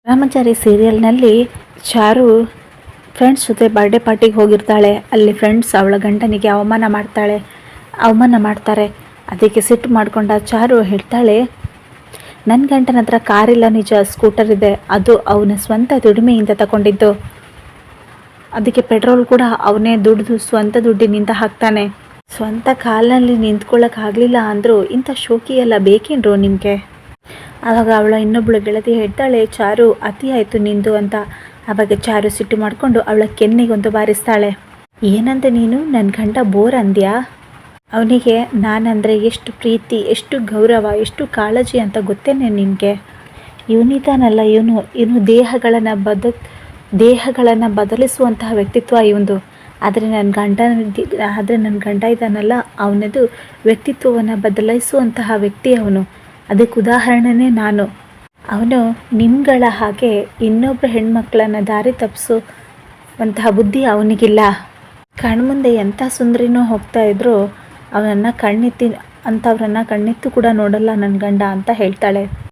ರಾಮಚಾರಿ ಸೀರಿಯಲ್ನಲ್ಲಿ ಚಾರು friends ಜೊತೆ birthday ಪಾರ್ಟಿಗೆ ಹೋಗಿರ್ತಾಳೆ. ಅಲ್ಲಿ ಫ್ರೆಂಡ್ಸ್ ಅವಳ ಗಂಡನಿಗೆ ಅವಮಾನ ಮಾಡ್ತಾರೆ. ಅದಕ್ಕೆ ಸಿಟ್ಟು ಮಾಡಿಕೊಂಡ ಚಾರು ಹೇಳ್ತಾಳೆ, ನನ್ನ ಗಂಡನ ಹತ್ರ ಕಾರಿಲ್ಲ ನಿಜ, ಸ್ಕೂಟರ್ ಇದೆ, ಅದು ಅವನ ಸ್ವಂತ ದುಡಿಮೆಯಿಂದ ತಗೊಂಡಿದ್ದು. ಅದಕ್ಕೆ ಪೆಟ್ರೋಲ್ ಕೂಡ ಅವನೇ ದುಡಿದು ಸ್ವಂತ ದುಡ್ಡಿನಿಂದ ಹಾಕ್ತಾನೆ. ಸ್ವಂತ ಕಾಲಲ್ಲಿ ನಿಂತ್ಕೊಳ್ಳೋಕ್ಕಾಗಲಿಲ್ಲ ಅಂದರೂ ಇಂಥ ಶೋಕಿ ಎಲ್ಲ ಬೇಕೇನ್ರು ನಿಮಗೆ? ಆವಾಗ ಅವಳ ಇನ್ನೊಬ್ಬಳು ಗೆಳತಿ ಹೇಳ್ತಾಳೆ, ಚಾರು ಅತಿ ಆಯಿತು ನಿಂದು ಅಂತ. ಆವಾಗ ಚಾರು ಸಿಟ್ಟು ಮಾಡಿಕೊಂಡು ಅವಳ ಕೆನ್ನೆಗೊಂದು ಬಾರಿಸ್ತಾಳೆ. ಏನಂತೆ ನೀನು, ನನ್ನ ಗಂಡ ಬೋರ್ ಅಂದ್ಯಾ? ಅವನಿಗೆ ನಾನಂದರೆ ಎಷ್ಟು ಪ್ರೀತಿ, ಎಷ್ಟು ಗೌರವ, ಎಷ್ಟು ಕಾಳಜಿ ಅಂತ ಗೊತ್ತೇನೆ ನಿನಗೆ? ಇವನಿದ್ದಾನಲ್ಲ, ಇವನು ದೇಹಗಳನ್ನು ಬದಲಿಸುವಂತಹ ವ್ಯಕ್ತಿತ್ವ ಇವಂದು. ಆದರೆ ನನ್ನ ಗಂಡ ಇದ್ದಾನಲ್ಲ, ಅವನದು ವ್ಯಕ್ತಿತ್ವವನ್ನು ಬದಲಾಯಿಸುವಂತಹ ವ್ಯಕ್ತಿ ಅವನು. ಅದಕ್ಕೆ ಉದಾಹರಣೆನೇ ನಾನು. ಅವನು ನಿಮ್ಗಳ ಹಾಗೆ ಇನ್ನೊಬ್ಬರ ಹೆಣ್ಮಕ್ಳನ್ನು ದಾರಿ ತಪ್ಪಿಸುವಂತಹ ಬುದ್ಧಿ ಅವನಿಗಿಲ್ಲ. ಕಣ್ಮುಂದೆ ಎಂಥ ಸುಂದರಿನೂ ಹೋಗ್ತಾ ಇದ್ರು ಅವನನ್ನು ಅಂಥವ್ರನ್ನ ಕಣ್ಣೆತ್ತು ಕೂಡ ನೋಡಲ್ಲ ನನ್ನ ಗಂಡ ಅಂತ ಹೇಳ್ತಾಳೆ.